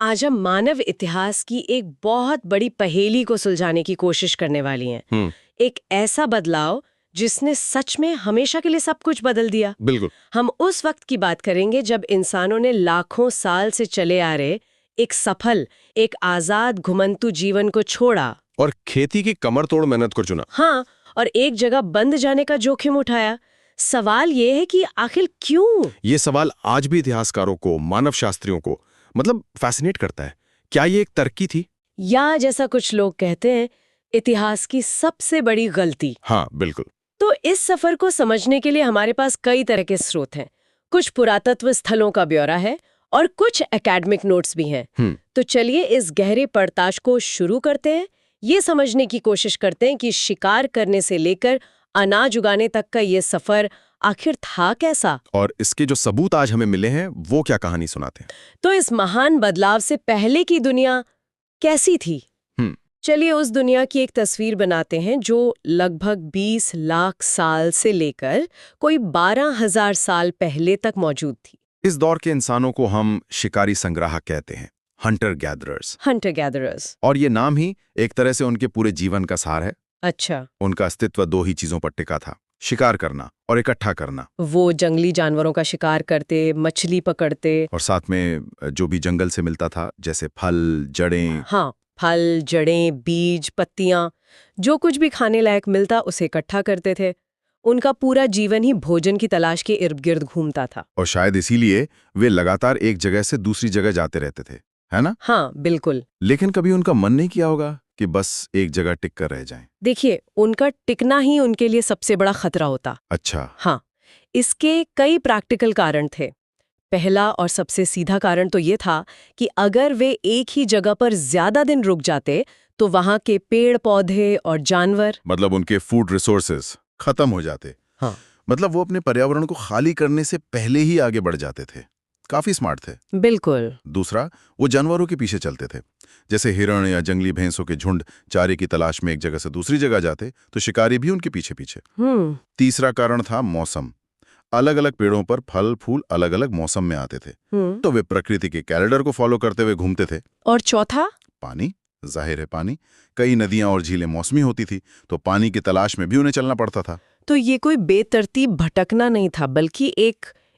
आज हम मानव इतिहास की एक बहुत बड़ी पहेली को सुलझाने की कोशिश करने वाली हैं। एक ऐसा बदलाव जिसने सच में हमेशा के लिए सब कुछ बदल दिया। बिल्कुल। हम उस वक्त की बात करेंगे जब इंसानों ने लाखों साल से चले आ रहे एक सफल, एक आजाद घुमंतु जीवन को छोड़ा और खेती की कमर तोड़ मेहनत को चुना। हाँ, और एक जगह बंद जाने का जोखिम उठाया। सवाल ये है कि आखिर क्यों? ये सवाल आज भी इतिहासकारों को, मानव शास्त्रियों को मतलब फैसिनेट करता है। क्या ये एक तरक्की थी, या जैसा कुछ लोग कहते हैं, इतिहास की सबसे बड़ी गलती? हाँ बिल्कुल। तो इस सफर को समझने के लिए हमारे पास कई तरह के स्रोत हैं। कुछ पुरातत्व स्थलों का ब्यौरा है और कुछ एकेडमिक नोट्स भी हैं। तो चलिए इस गहरे पड़ताश को शुरू करते हैं। ये समझने की कोशिश करते हैं कि शिकार करने से लेकर अनाज उगाने तक का ये सफर आखिर था कैसा, और इसके जो सबूत आज हमें मिले हैं वो क्या कहानी सुनाते हैं। तो इस महान बदलाव से पहले की दुनिया कैसी थी। चलिए उस दुनिया की एक तस्वीर बनाते हैं जो लगभग 20 लाख साल से लेकर कोई 12,000 साल पहले तक मौजूद थी। इस दौर के इंसानों को हम शिकारी संग्राहक कहते हैं, हंटर गैदरर्स। और ये नाम ही एक तरह से उनके पूरे जीवन का सार है। अच्छा। उनका अस्तित्व दो ही चीजों पर टिका था, शिकार करना और इकट्ठा करना। वो जंगली जानवरों का शिकार करते, मछली पकड़ते और साथ में जो भी जंगल से मिलता था, जैसे फल, जड़ें। हाँ, फल, जड़ें, बीज, पत्तियां, जो कुछ भी खाने लायक मिलता उसे इकट्ठा करते थे। उनका पूरा जीवन ही भोजन की तलाश के इर्द गिर्द घूमता था। और शायद इसीलिए वे लगातार एक जगह से दूसरी जगह जाते रहते थे, है ना? हाँ बिल्कुल। लेकिन कभी उनका मन नहीं किया होगा कि बस एक जगह टिक कर रह जाएं। देखिए, उनका टिकना ही उनके लिए सबसे बड़ा खतरा होता। अच्छा। हाँ, इसके कई प्रैक्टिकल कारण थे। पहला और सबसे सीधा कारण तो ये था कि अगर वे एक ही जगह पर ज्यादा दिन रुक जाते तो वहां के पेड़ पौधे और जानवर, मतलब उनके फूड रिसोर्सेज खत्म हो जाते। हाँ, मतलब वो अपने पर्यावरण को खाली करने से पहले ही आगे बढ़ जाते थे। काफी स्मार्ट थे। बिल्कुल। दूसरा, वो जानवरों के पीछे चलते थे। जैसे हिरण या जंगली भैंसों के झुंड चारे की तलाश में एक जगह से दूसरी जगह जाते तो शिकारी भी उनके पीछे पीछे। तीसरा कारण था मौसम। अलग अलग पेड़ों पर फल फूल अलग अलग मौसम में आते थे, तो वे प्रकृति के कैलेंडर को फॉलो करते हुए घूमते थे। और चौथा, पानी। जाहिर है पानी। कई नदियां और झीलें मौसमी होती थी, तो पानी की तलाश में भी उन्हें चलना पड़ता था। तो ये कोई बेतरतीब भटकना नहीं था, बल्कि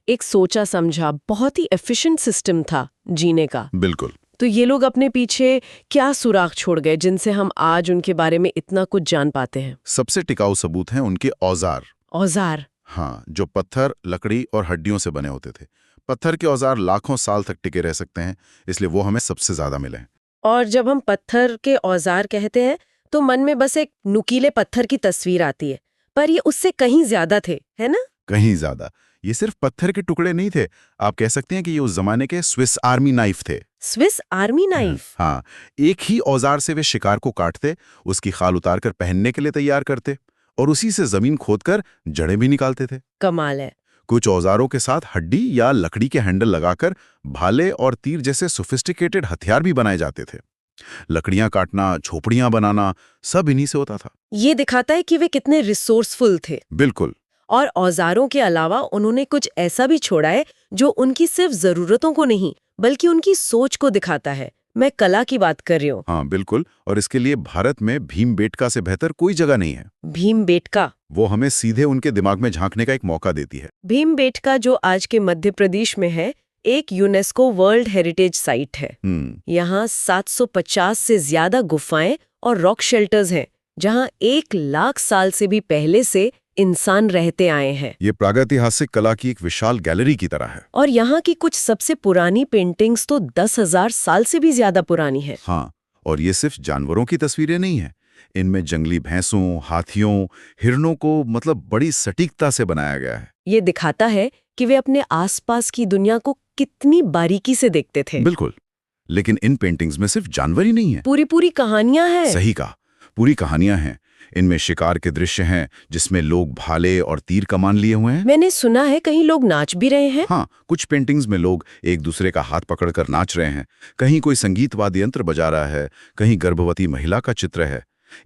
एक सोचा समझा बहुत ही एफिशिएंट सिस्टम था जीने का। बिल्कुल। तो ये लोग अपने पीछे क्या सुराग छोड़ गए जिनसे हम आज उनके बारे में इतना कुछ जान पाते हैं? सबसे टिकाऊ सबूत हैं उनके औजार। औजार? हाँ, जो पत्थर, लकड़ी और हड्डियों से बने होते थे। पत्थर के औजार लाखों साल तक टिके रह सकते हैं, इसलिए वो हमें सबसे ज्यादा मिले। और जब हम पत्थर के औजार कहते हैं तो मन में बस एक नुकीले पत्थर की तस्वीर आती है, पर ये उससे कहीं ज्यादा थे, है ना? कहीं ज्यादा। ये सिर्फ पत्थर के टुकड़े नहीं थे, आप कह सकते हैं कि ये उस जमाने के स्विस आर्मी नाइफ थे। Swiss army knife? हाँ, एक ही औजार से वे शिकार को काटते, उसकी खाल उतारकर पहनने के लिए तैयार करते और उसी से जमीन खोदकर जड़ें भी निकालते थे। कमाल है। कुछ औजारों के साथ हड्डी या लकड़ी के हैंडल लगाकर भाले और तीर जैसे सोफिस्टिकेटेड हथियार भी बनाए जाते थे। लकड़ियां काटना, झोपड़ियां बनाना, सब इन्हीं से होता था। ये दिखाता है कि वे कितने रिसोर्सफुल थे। बिल्कुल। और औजारों के अलावा उन्होंने कुछ ऐसा भी छोड़ा है जो उनकी सिर्फ जरूरतों को नहीं बल्कि उनकी सोच को दिखाता है। मैं कला की बात कर रही हूँ। हाँ बिल्कुल, और इसके लिए भारत में भीमबेटका से बेहतर कोई जगह नहीं है। भीमबेटका? वो हमें सीधे उनके दिमाग में झांकने का एक मौका देती है। भीमबेटका, जो आज के मध्य प्रदेश में है, एक यूनेस्को वर्ल्ड हेरिटेज साइट है। यहाँ 750 से ज्यादा गुफाएं और रॉक शेल्टर्स हैं, जहाँ 1 लाख साल से भी पहले से इंसान रहते आए हैं। ये प्रागैतिहासिक कला की एक विशाल गैलरी की तरह है। और यहाँ की कुछ सबसे पुरानी पेंटिंग्स तो 10,000 साल से भी ज्यादा पुरानी है। हाँ, और ये सिर्फ जानवरों की तस्वीरें नहीं है। इनमें जंगली भैंसों, हाथियों, हिरणों को मतलब बड़ी सटीकता से बनाया गया है। ये दिखाता है कि वे अपने आसपास की दुनिया को कितनी बारीकी से देखते थे। बिल्कुल। लेकिन इन पेंटिंग्स में सिर्फ जानवर ही नहीं है, पूरी कहानियां हैं। सही कहा, पूरी कहानियां हैं। इनमें शिकार के दृश्य हैं जिसमें लोग भाले और तीर कमान लिए हुए हैं। मैंने सुना है कहीं लोग नाच भी रहे हैं। हाँ, कुछ पेंटिंग्स में लोग एक दूसरे का हाथ पकड़कर नाच रहे हैं। कहीं कोई संगीत वाद्य यंत्र बजा रहा है, कहीं गर्भवती महिला का चित्र है।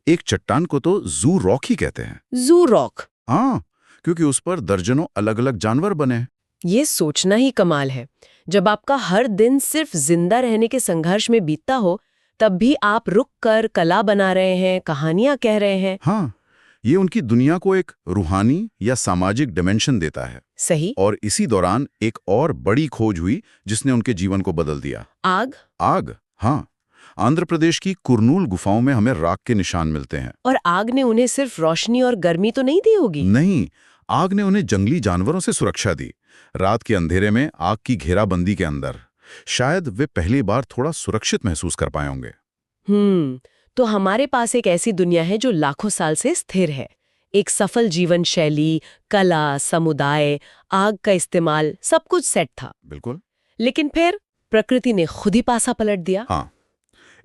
एक चट्टान को तो जू रॉक ही कहते हैं। जू रॉक? हाँ, क्योंकि उस पर दर्जनों अलग अलग जानवर बने हैं। ये सोचना ही कमाल है। जब आपका हर दिन सिर्फ जिंदा रहने के संघर्ष में बीतता हो, तब भी आप रुक कर कला बना रहे हैं, कहानियां कह रहे हैं। हाँ, ये उनकी दुनिया को एक रूहानी या सामाजिक डिमेंशन देता है। सही। और इसी दौरान एक और बड़ी खोज हुई जिसने उनके जीवन को बदल दिया। आग? आग, हाँ। आंध्र प्रदेश की कुरनूल गुफाओं में हमें राख के निशान मिलते हैं। और आग ने उन्हें सिर्फ रोशनी और गर्मी तो नहीं दी होगी? नहीं, आग ने उन्हें जंगली जानवरों से सुरक्षा दी। रात के अंधेरे में आग की घेराबंदी के अंदर शायद वे पहली बार थोड़ा सुरक्षित महसूस कर पाए होंगे। तो हमारे पास एक ऐसी दुनिया है जो लाखों साल से स्थिर है। एक सफल जीवन शैली, कला, समुदाय, आग का इस्तेमाल, सब कुछ सेट था। बिल्कुल। लेकिन फिर प्रकृति ने खुद ही पासा पलट दिया। हाँ,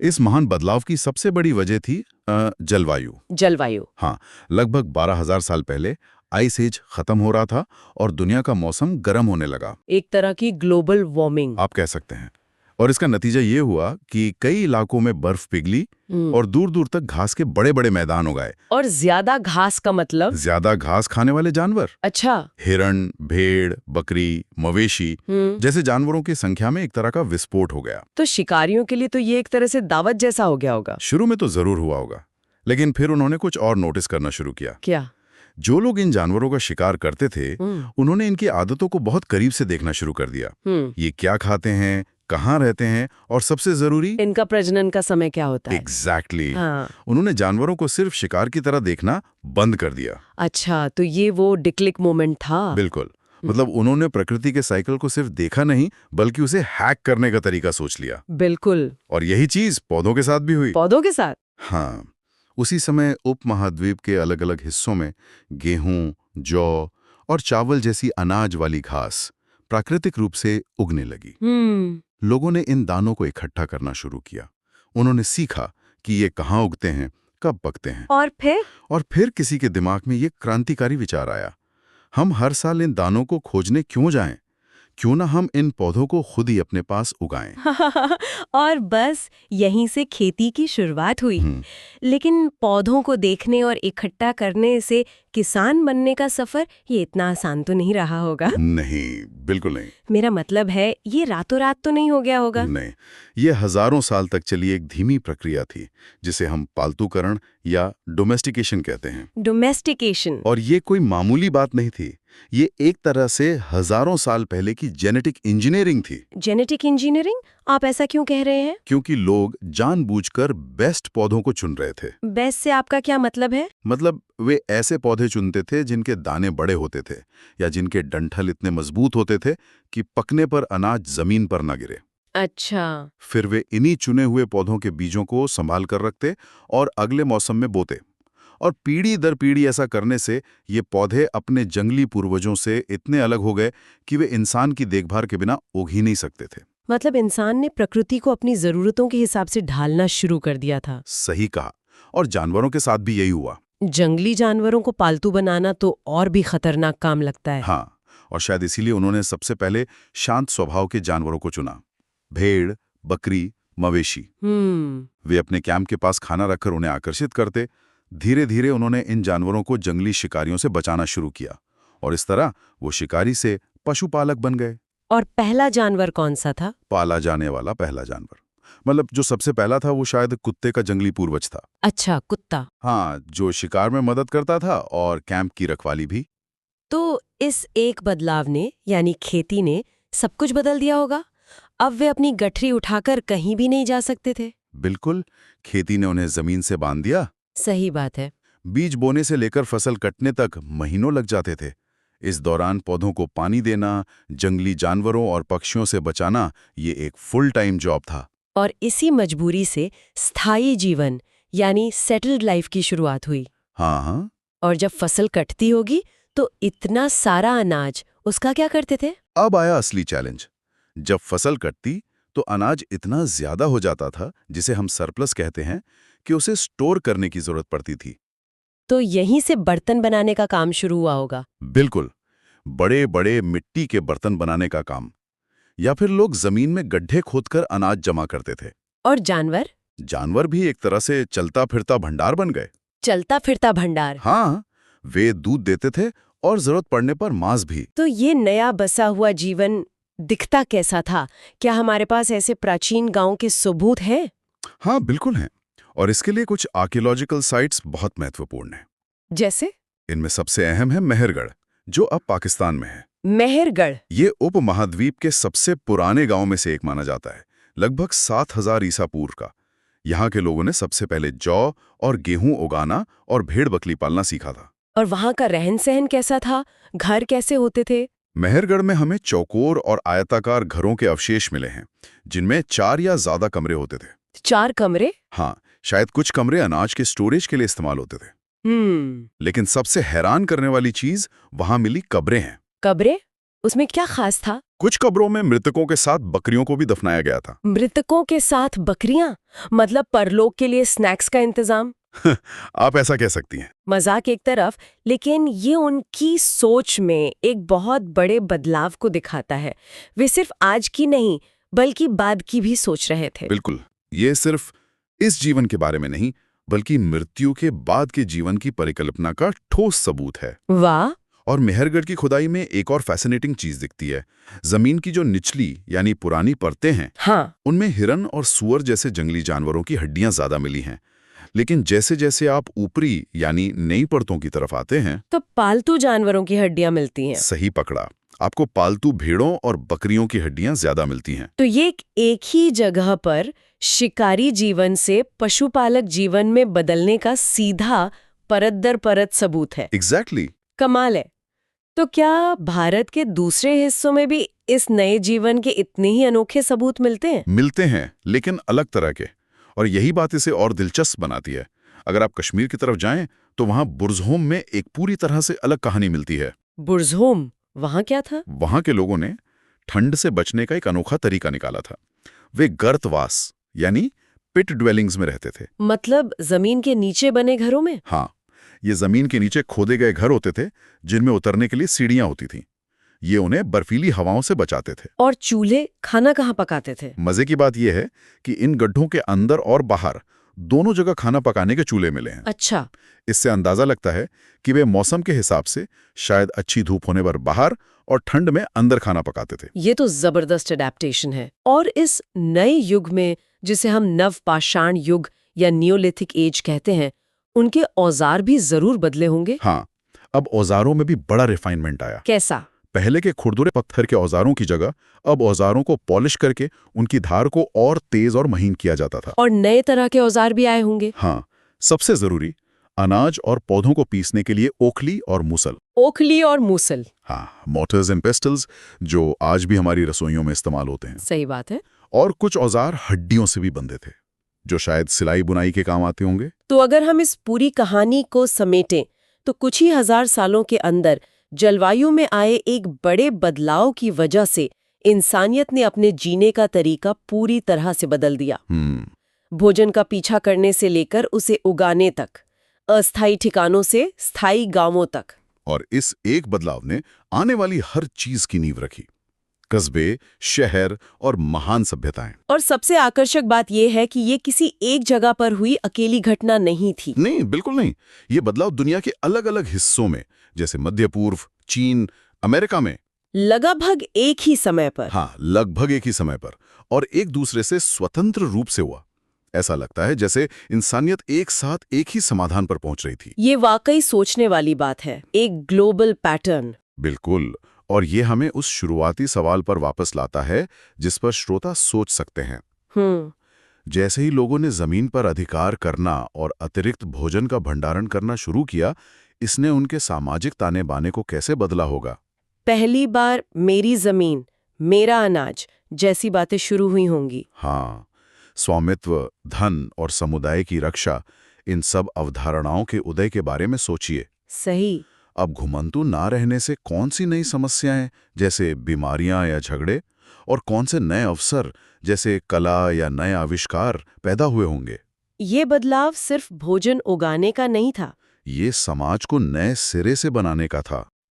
इस महान बदलाव की सबसे बड़ी वजह थी जलवायु। जलवायु? हाँ, लगभग 12,000 साल पहले आइस एज खत्म हो रहा था और दुनिया का मौसम गर्म होने लगा। एक तरह की ग्लोबल वार्मिंग आप कह सकते हैं। और इसका नतीजा ये हुआ कि कई इलाकों में बर्फ पिघली और दूर दूर तक घास के बड़े बड़े मैदान उगाए। और ज्यादा घास का मतलब? ज्यादा घास खाने वाले जानवर। अच्छा। हिरण, भेड़, बकरी, मवेशी जैसे जानवरों की संख्या में एक तरह का विस्फोट हो गया। तो शिकारियों के लिए तो ये एक तरह से दावत जैसा हो गया होगा। शुरू में तो जरूर हुआ होगा, लेकिन फिर उन्होंने कुछ और नोटिस करना शुरू किया। क्या? जो लोग इन जानवरों का शिकार करते थे, उन्होंने इनकी आदतों को बहुत करीब से देखना शुरू कर दिया। ये क्या खाते हैं, कहाँ रहते हैं और सबसे जरूरी, इनका प्रजनन का समय क्या होता है। एग्जैक्टली। हाँ। उन्होंने जानवरों को सिर्फ शिकार की तरह देखना बंद कर दिया। अच्छा, तो ये वो डिक्लिक मोमेंट था। बिल्कुल। मतलब उन्होंने प्रकृति के साइकिल को सिर्फ देखा नहीं, बल्कि उसे हैक करने का तरीका सोच लिया। बिल्कुल। और यही चीज पौधों के साथ भी हुई। पौधों के साथ? हाँ, उसी समय उपमहाद्वीप के अलग अलग हिस्सों में गेहूं, जौ और चावल जैसी अनाज वाली घास प्राकृतिक रूप से उगने लगी। लोगों ने इन दानों को इकट्ठा करना शुरू किया। उन्होंने सीखा कि ये कहाँ उगते हैं, कब पकते हैं। और फिर किसी के दिमाग में ये क्रांतिकारी विचार आया, हम हर साल इन दानों को खोजने क्यों जाएं? क्यों ना हम इन पौधों को खुद ही अपने पास उगाएं। और बस यहीं से खेती की शुरुआत हुई। लेकिन पौधों को देखने और इकट्ठा करने से किसान बनने का सफर ये इतना आसान तो नहीं रहा होगा। नहीं, बिल्कुल नहीं। मेरा मतलब है ये रातों रात तो नहीं हो गया होगा। नहीं, ये हजारों साल तक चली एक धीमी प्रक्रिया थी, जिसे हम पालतूकरण या डोमेस्टिकेशन कहते हैं। डोमेस्टिकेशन। और ये कोई मामूली बात नहीं थी। ये एक तरह से हजारों साल पहले की जेनेटिक इंजीनियरिंग थी। Genetic engineering? आप ऐसा क्यों कह रहे हैं? क्योंकि लोग जानबूझकर बेस्ट पौधों को चुन रहे थे। बेस्ट से आपका क्या मतलब है? मतलब वे ऐसे पौधे चुनते थे जिनके दाने बड़े होते थे या जिनके डंठल इतने मजबूत होते थे कि पकने पर अनाज जमीन पर न गिरे। अच्छा। फिर वे इन्हीं चुने हुए पौधों के बीजों को संभाल कर रखते और अगले मौसम में बोते। और पीढ़ी दर पीढ़ी ऐसा करने से ये पौधे अपने जंगली पूर्वजों से इतने अलग हो गए कि वे इंसान की देखभाल के बिना उग ही नहीं सकते थे। मतलब इंसान ने प्रकृति को अपनी जरूरतों के हिसाब से ढालना शुरू कर दिया था। सही कहा। और जानवरों के साथ भी यही हुआ। जंगली जानवरों को पालतू बनाना तो और भी खतरनाक काम लगता है। हाँ, और शायद इसीलिए उन्होंने सबसे पहले शांत स्वभाव के जानवरों को चुना। भेड़, बकरी, मवेशी। वे अपने कैंप के पास खाना रखकर उन्हें आकर्षित करते। धीरे धीरे उन्होंने इन जानवरों को जंगली शिकारियों से बचाना शुरू किया और इस तरह वो शिकारी से पशुपालक बन गए। और पहला जानवर कौन सा था? पाला जाने वाला पहला जानवर, मतलब जो सबसे पहला था वो शायद कुत्ते का जंगली पूर्वज था। अच्छा, कुत्ता। हाँ, जो शिकार में मदद करता था और कैंप की रखवाली भी। तो इस एक बदलाव ने, यानी खेती ने, सब कुछ बदल दिया होगा। अब वे अपनी गठरी उठाकर कहीं भी नहीं जा सकते थे। बिल्कुल, खेती ने उन्हें जमीन से बांध दिया। सही बात है। बीज बोने से लेकर फसल कटने तक महीनों लग जाते थे। इस दौरान पौधों को पानी देना, जंगली जानवरों और पक्षियों से बचाना, ये एक फुल टाइम जॉब था। और इसी मजबूरी से स्थायी जीवन यानी सेटल्ड लाइफ की शुरुआत हुई। हाँ। और जब फसल कटती होगी तो इतना सारा अनाज, उसका क्या करते थे? अब आया असली चैलेंज। जब फसल कटती तो अनाज इतना ज्यादा हो जाता था, जिसे हम सरप्लस कहते हैं, कि उसे स्टोर करने की जरूरत पड़ती थी। तो यहीं से बर्तन बनाने का काम शुरू हुआ होगा। बिल्कुल, बड़े बड़े मिट्टी के बर्तन बनाने का काम। या फिर लोग जमीन में गड्ढे खोदकर अनाज जमा करते थे। और जानवर? जानवर भी एक तरह से चलता फिरता भंडार बन गए। चलता फिरता भंडार? हाँ, वे दूध देते थे और जरूरत पड़ने पर मांस भी। तो ये नया बसा हुआ जीवन दिखता कैसा था? क्या हमारे पास ऐसे प्राचीन गांव के सबूत हैं? हाँ, बिल्कुल हैं। और इसके लिए कुछ आर्कियोलॉजिकल साइट्स बहुत महत्वपूर्ण हैं। जैसे इनमें सबसे अहम है मेहरगढ़, जो अब पाकिस्तान में है। मेहरगढ़। ये उपमहाद्वीप के सबसे पुराने गांव में से एक माना जाता है, लगभग 7000 ईसा पूर्व का। यहाँ के लोगों ने सबसे पहले जौ और गेहूं उगाना और भेड़ बकरी पालना सीखा था। और वहां का रहन सहन कैसा था? घर कैसे होते थे? मेहरगढ़ में हमें चौकोर और आयताकार घरों के अवशेष मिले हैं, जिनमें 4 या ज्यादा कमरे होते थे। 4 कमरे? हाँ, शायद कुछ कमरे अनाज के स्टोरेज के लिए इस्तेमाल होते थे। लेकिन सबसे हैरान करने वाली चीज वहां मिली कब्रें हैं। कब्रें? उसमें क्या खास था? कुछ कब्रों में मृतकों के साथ बकरियों को भी दफनाया गया था। मृतकों के साथ बकरियां? मतलब परलोक के लिए स्नैक्स का इंतजाम? आप ऐसा कह सकती हैं। मजाक एक तरफ, लेकिन ये उनकी सोच में एक बहुत बड़े बदलाव को दिखाता है। वे सिर्फ आज की नहीं, बल्कि बाद की भी सोच रहे थे। बिल्कुल, ये सिर्फ इस जीवन के बारे में नहीं, बल्कि मृत्यु के बाद के जीवन की परिकल्पना का ठोस सबूत है। वाह! और मेहरगढ़ की खुदाई में एक और फैसिनेटिंग चीज दिखती है। जमीन की जो निचली यानी पुरानी परतें हैं, हाँ, उनमें हिरन और सूअर जैसे जंगली जानवरों की हड्डियां ज्यादा मिली हैं। लेकिन जैसे जैसे आप ऊपरी यानी नई परतों की तरफ आते हैं, तो पालतू जानवरों की हड्डियां मिलती हैं। सही पकड़ा, आपको पालतू भेड़ों और बकरियों की हड्डियां ज्यादा मिलती हैं। तो ये एक ही जगह पर शिकारी जीवन से पशुपालक जीवन में बदलने का सीधा परत दर परत सबूत है। एग्जैक्टली। कमाल है। तो क्या भारत के दूसरे हिस्सों में भी इस नए जीवन के इतने ही अनोखे सबूत मिलते हैं? मिलते हैं, लेकिन अलग तरह के। और यही बात इसे और दिलचस्प बनाती है। अगर आप कश्मीर की तरफ जाएं, तो वहां बुर्ज़होम में एक पूरी तरह से अलग कहानी मिलती है। बुर्ज़होम, वहां क्या था? वहां के लोगों ने ठंड से बचने का एक अनोखा तरीका निकाला था। वे गर्तवास यानी पिट ड्वेलिंग्स में रहते थे। मतलब जमीन के नीचे बने घरों में? हाँ, ये जमीन के नीचे खोदे गए घर होते थे, जिनमें उतरने के लिए सीढ़ियां होती थीं। ये उन्हें बर्फीली हवाओं से बचाते थे। और चूल्हे खाना कहाँ पकाते थे? मजे की बात यह है कि इन गड्ढों के अंदर और बाहर दोनों जगह खाना पकाने के चूल्हे मिले हैं। अच्छा। इससे अंदाजा लगता है कि वे मौसम के हिसाब से शायद अच्छी धूप होने पर बाहर और ठंड में अंदर खाना पकाते थे। ये तो जबरदस्त अडेप्टेशन है। और इस नए युग में, जिसे हम नवपाषाण युग या नियोलिथिक एज कहते हैं, उनके औजार भी जरूर बदले होंगे। हाँ, अब औजारों में भी बड़ा रिफाइनमेंट आया। कैसा? पहले के खुरदुरे पत्थर के औजारों की जगह अब औजारों को पॉलिश करके उनकी धार को और तेज और महीन किया जाता था। और नए तरह के औजार भी आए होंगे। हाँ, सबसे जरूरी, अनाज और पौधों को पीसने के लिए ओखली और मूसल। ओखली और मूसल। हाँ, मोटर्स एंड पेस्टल्स, जो आज भी हमारी रसोइयों में इस्तेमाल होते हैं। सही बात है। और कुछ औजार हड्डियों से भी बंधे थे, जो शायद सिलाई बुनाई के काम आते होंगे। तो अगर हम इस पूरी कहानी को समेटें, तो कुछ ही हजार सालों के अंदर जलवायु में आए एक बड़े बदलाव की वजह से इंसानियत ने अपने जीने का तरीका पूरी तरह से बदल दिया। भोजन का पीछा करने से लेकर उसे उगाने तक, अस्थायी ठिकानों से स्थायी गांवों तक। और इस एक बदलाव ने आने वाली हर चीज की नींव रखी, कस्बे, शहर और महान सभ्यताएं। और सबसे आकर्षक बात यह है कि ये किसी एक जगह पर हुई अकेली घटना नहीं थी। नहीं, बिल्कुल नहीं। ये बदलाव दुनिया के अलग अलग हिस्सों में, जैसे मध्य पूर्व, चीन, अमेरिका में लगभग एक ही समय पर। हाँ, लगभग एक ही समय पर और एक दूसरे से स्वतंत्र रूप से हुआ। ऐसा लगता है जैसे इंसानियत एक साथ एक ही समाधान पर पहुंच रही थी। ये वाकई सोचने वाली बात है, एक ग्लोबल पैटर्न। बिल्कुल। और ये हमें उस शुरुआती सवाल पर वापस लाता है जिस पर श्रोता सोच सकते हैं। जैसे ही लोगों ने जमीन पर अधिकार करना और अतिरिक्त भोजन का भंडारण करना शुरू किया, इसने उनके सामाजिक ताने बाने को कैसे बदला होगा। पहली बार मेरी जमीन, मेरा अनाज जैसी बातें शुरू हुई होंगी। हाँ, स्वामित्व, धन और समुदाय की रक्षा, इन सब अवधारणाओं के उदय के बारे में सोचिए। सही। अब घुमंतु ना रहने से कौन सी नई समस्याएं, जैसे बीमारियां या झगड़े, और कौन से नए अवसर, जैसे कला या नए आविष्कार पैदा हुए होंगे। ये बदलाव सिर्फ भोजन उगाने का नहीं था, ये समाज को नए सिरे से बनाने का था।